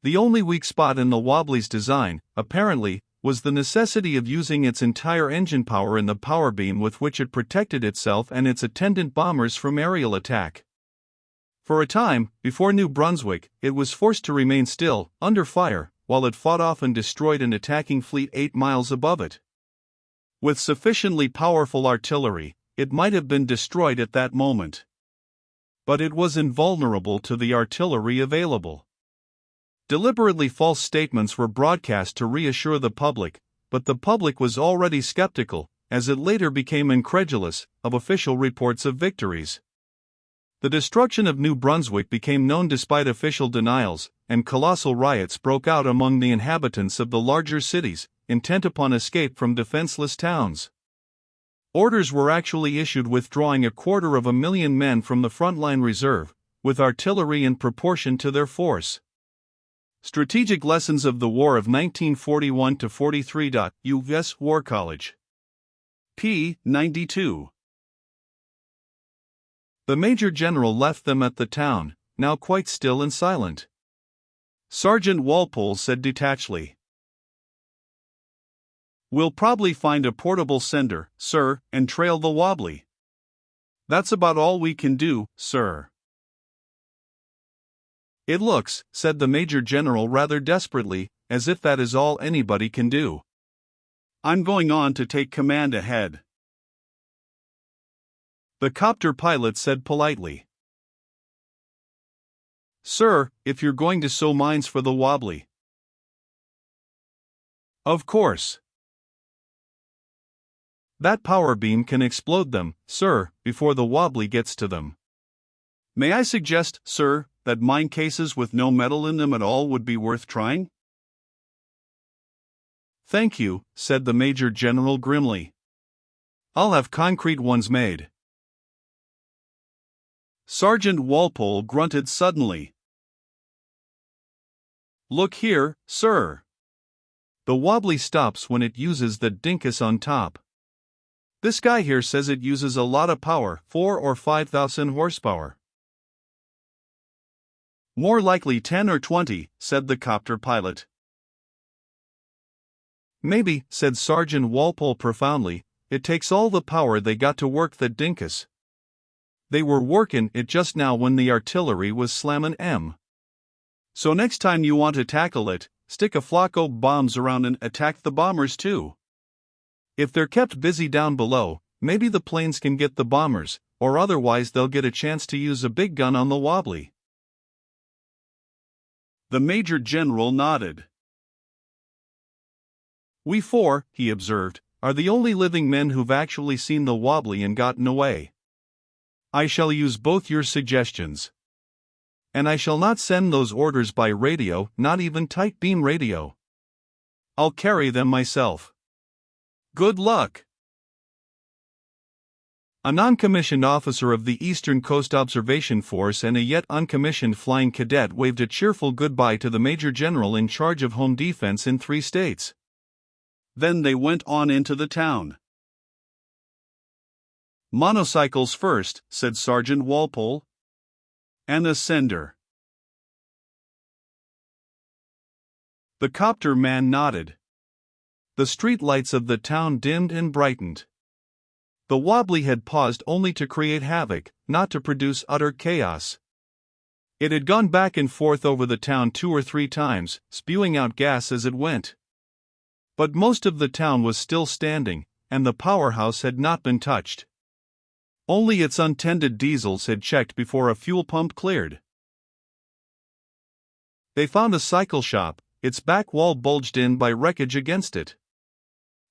The only weak spot in the Wobbly's design, apparently, was the necessity of using its entire engine power in the power beam with which it protected itself and its attendant bombers from aerial attack. For a time, before New Brunswick, it was forced to remain still, under fire, while it fought off and destroyed an attacking fleet 8 miles above it. With sufficiently powerful artillery, it might have been destroyed at that moment. But it was invulnerable to the artillery available. Deliberately false statements were broadcast to reassure the public, but the public was already skeptical, as it later became incredulous, of official reports of victories. The destruction of New Brunswick became known despite official denials, and colossal riots broke out among the inhabitants of the larger cities, intent upon escape from defenseless towns. Orders were actually issued withdrawing 250,000 men from the frontline reserve, with artillery in proportion to their force. Strategic Lessons of the War of 1941-43. U.S. War College. p. 92. The Major General left them at the town, now quite still and silent. Sergeant Walpole said detachedly, "We'll probably find a portable sender, sir, and trail the Wobbly. That's about all we can do, sir." "It looks," said the Major General rather desperately, "as if that is all anybody can do. I'm going on to take command ahead." The copter pilot said politely, "Sir, if you're going to sow mines for the Wobbly." "Of course. That power beam can explode them, sir, before the Wobbly gets to them. May I suggest, sir, that mine cases with no metal in them at all would be worth trying?" "Thank you," said the Major General grimly. "I'll have concrete ones made." Sergeant Walpole grunted suddenly. "Look here, sir. The Wobbly stops when it uses the dinkus on top. This guy here says it uses a lot of power, 4,000 or 5,000 horsepower. More likely 10 or 20, said the copter pilot. "Maybe," said Sergeant Walpole profoundly, "it takes all the power they got to work that dinkus. They were workin' it just now when the artillery was slammin' 'em. So next time you want to tackle it, stick a flock o' bombs around and attack the bombers too. If they're kept busy down below, maybe the planes can get the bombers, or otherwise they'll get a chance to use a big gun on the Wobbly." The Major General nodded. "We four," he observed, "are the only living men who've actually seen the Wobbly and gotten away. I shall use both your suggestions. And I shall not send those orders by radio, not even tight beam radio. I'll carry them myself. Good luck." A non-commissioned officer of the Eastern Coast Observation Force and a yet uncommissioned flying cadet waved a cheerful goodbye to the Major General in charge of home defense in 3 states. Then they went on into the town. "Monocycles first," said Sergeant Walpole. "And a sender." The copter man nodded. The street lights of the town dimmed and brightened. The Wobbly had paused only to create havoc, not to produce utter chaos. It had gone back and forth over the town 2 or 3 times, spewing out gas as it went. But most of the town was still standing, and the powerhouse had not been touched. Only its untended diesels had checked before a fuel pump cleared. They found a cycle shop, its back wall bulged in by wreckage against it.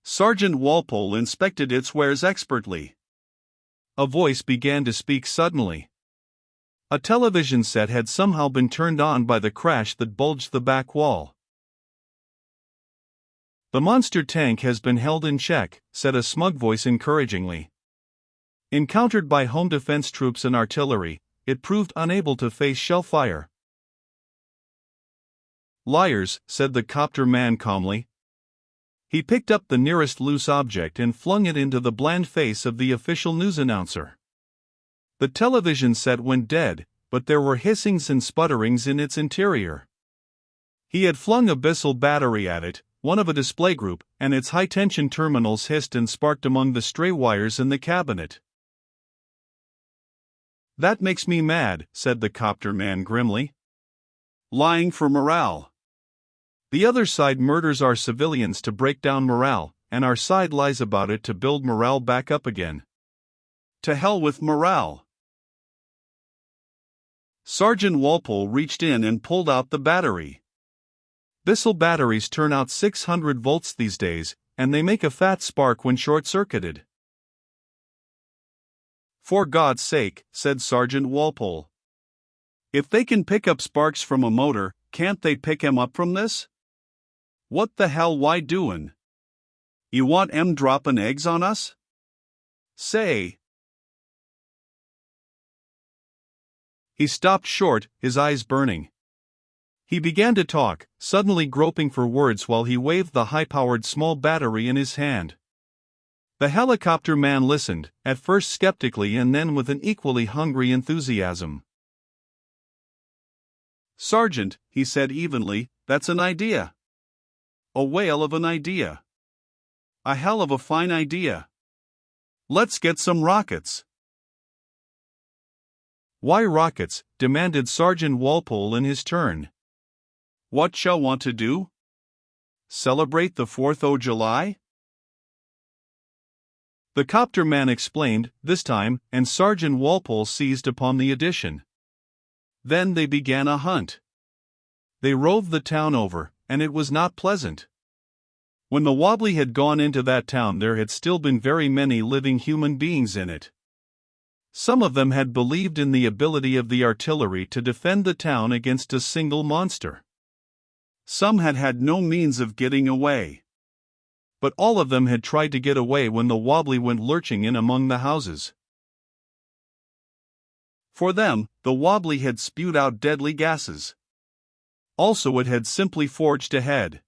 Sergeant Walpole inspected its wares expertly. A voice began to speak suddenly. A television set had somehow been turned on by the crash that bulged the back wall. "The monster tank has been held in check," said a smug voice encouragingly. Encountered by home defense troops and artillery, it proved unable to face shell fire. "Liars," said the copter man calmly. He picked up the nearest loose object and flung it into the bland face of the official news announcer. The television set went dead, but there were hissings and sputterings in its interior. He had flung a Bissell battery at it, one of a display group, and its high-tension terminals hissed and sparked among the stray wires in the cabinet. "That makes me mad," said the copter man grimly. "Lying for morale. The other side murders our civilians to break down morale, and our side lies about it to build morale back up again. To hell with morale." Sergeant Walpole reached in and pulled out the battery. Bissell batteries turn out 600 volts these days, and they make a fat spark when short-circuited. "For God's sake," said Sergeant Walpole. "If they can pick up sparks from a motor, can't they pick 'em up from this? What the hell why doin'? You want 'em droppin' eggs on us? Say." He stopped short, his eyes burning. He began to talk, suddenly groping for words while he waved the high-powered small battery in his hand. The helicopter man listened, at first skeptically and then with an equally hungry enthusiasm. "Sergeant," he said evenly, "that's an idea. A whale of an idea. A hell of a fine idea. Let's get some rockets." "Why rockets?" demanded Sergeant Walpole in his turn. "What shall want to do? Celebrate the 4th o' July?" The copter man explained, this time, and Sergeant Walpole seized upon the addition. Then they began a hunt. They roved the town over, and it was not pleasant. When the Wobbly had gone into that town, there had still been very many living human beings in it. Some of them had believed in the ability of the artillery to defend the town against a single monster. Some had had no means of getting away. But all of them had tried to get away when the Wobbly went lurching in among the houses. For them, the Wobbly had spewed out deadly gases. Also, it had simply forged ahead.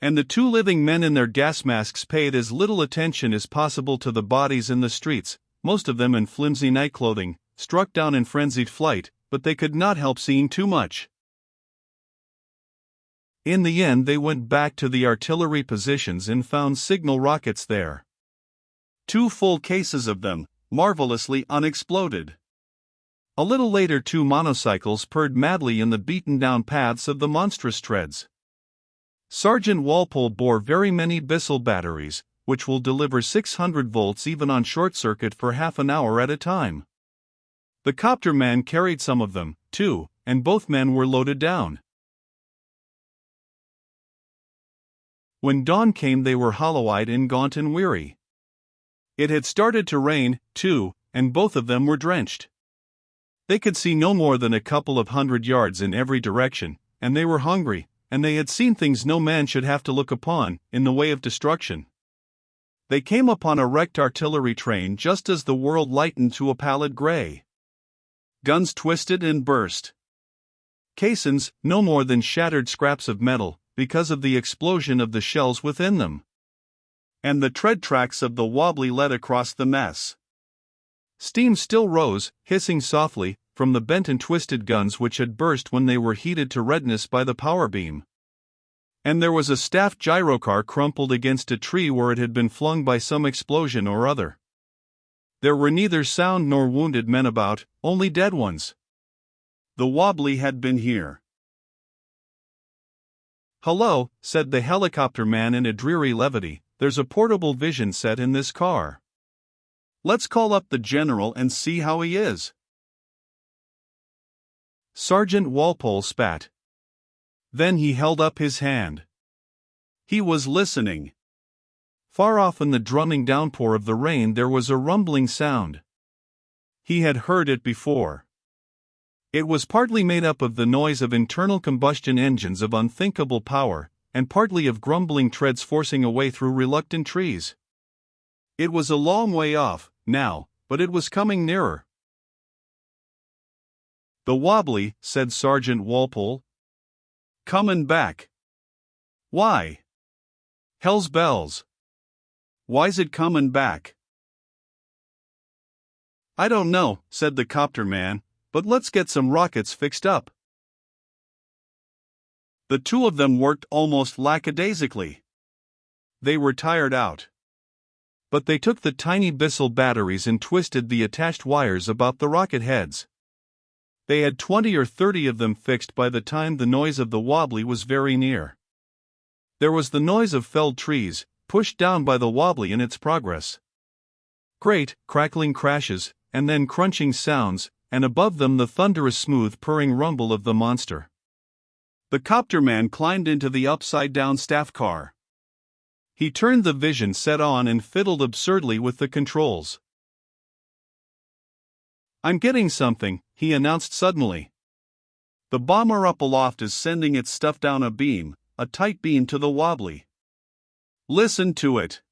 And the two living men in their gas masks paid as little attention as possible to the bodies in the streets, most of them in flimsy night clothing, struck down in frenzied flight, but they could not help seeing too much. In the end, they went back to the artillery positions and found signal rockets there. 2 full cases of them, marvelously unexploded. A little later, 2 monocycles purred madly in the beaten-down paths of the monstrous treads. Sergeant Walpole bore very many Bissell batteries, which will deliver 600 volts even on short circuit for half an hour at a time. The copter man carried some of them, too, and both men were loaded down. When dawn came, they were hollow-eyed and gaunt and weary. It had started to rain, too, and both of them were drenched. They could see no more than a couple of 100 yards in every direction, and they were hungry, and they had seen things no man should have to look upon, in the way of destruction. They came upon a wrecked artillery train just as the world lightened to a pallid gray. Guns twisted and burst. Caissons, no more than shattered scraps of metal, because of the explosion of the shells within them. And the tread tracks of the Wobbly led across the mess. Steam still rose, hissing softly, from the bent and twisted guns which had burst when they were heated to redness by the power beam. And there was a staffed gyrocar crumpled against a tree where it had been flung by some explosion or other. There were neither sound nor wounded men about, only dead ones. The Wobbly had been here. "Hello," said the helicopter man in a dreary levity, "there's a portable vision set in this car. Let's call up the general and see how he is." Sergeant Walpole spat. Then he held up his hand. He was listening. Far off in the drumming downpour of the rain there was a rumbling sound. He had heard it before. It was partly made up of the noise of internal combustion engines of unthinkable power, and partly of grumbling treads forcing a way through reluctant trees. It was a long way off, now, but it was coming nearer. "The Wobbly," said Sergeant Walpole. "Comin' back." "Why? Hell's bells. Why's it comin' back?" "I don't know," said the copter man, "but let's get some rockets fixed up." The two of them worked almost lackadaisically. They were tired out. But they took the tiny Bissell batteries and twisted the attached wires about the rocket heads. They had 20 or 30 of them fixed by the time the noise of the wobbly was very near. There was the noise of felled trees, pushed down by the wobbly in its progress. Great, crackling crashes, and then crunching sounds, and above them the thunderous smooth purring rumble of the monster. The copter man climbed into the upside-down staff car. He turned the vision set on and fiddled absurdly with the controls. "I'm getting something," he announced suddenly. "The bomber up aloft is sending its stuff down a beam, a tight beam to the wobbly. Listen to it."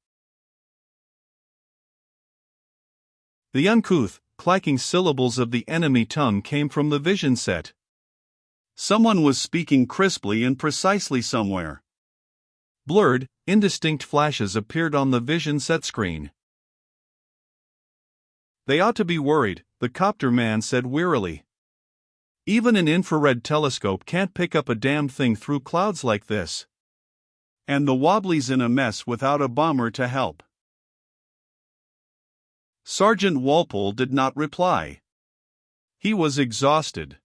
The uncouth, clacking syllables of the enemy tongue came from the vision set. Someone was speaking crisply and precisely somewhere. Blurred, indistinct flashes appeared on the vision set screen. "They ought to be worried," the copter man said wearily. "Even an infrared telescope can't pick up a damn thing through clouds like this. And the wobbly's in a mess without a bomber to help." Sergeant Walpole did not reply. He was exhausted.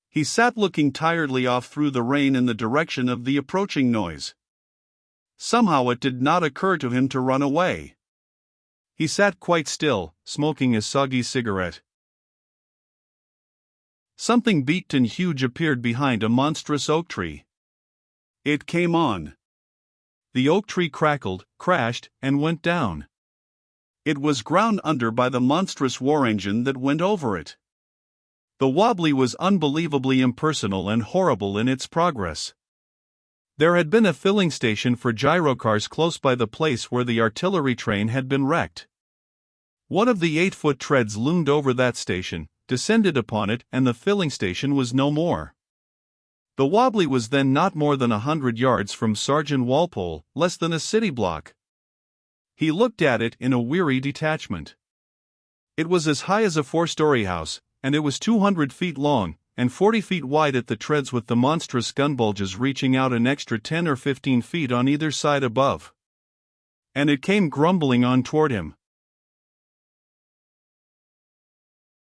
He sat looking tiredly off through the rain in the direction of the approaching noise. Somehow it did not occur to him to run away. He sat quite still, smoking a soggy cigarette. Something beaked and huge appeared behind a monstrous oak tree. It came on. The oak tree crackled, crashed, and went down. It was ground under by the monstrous war engine that went over it. The wobbly was unbelievably impersonal and horrible in its progress. There had been a filling station for gyrocars close by the place where the artillery train had been wrecked. One of the 8-foot treads loomed over that station, descended upon it, and the filling station was no more. The wobbly was then not more than 100 yards from Sergeant Walpole, less than a city block. He looked at it in a weary detachment. It was as high as a 4-story house, and it was 200 feet long, and 40 feet wide at the treads, with the monstrous gun bulges reaching out an extra 10 or 15 feet on either side above. And it came grumbling on toward him.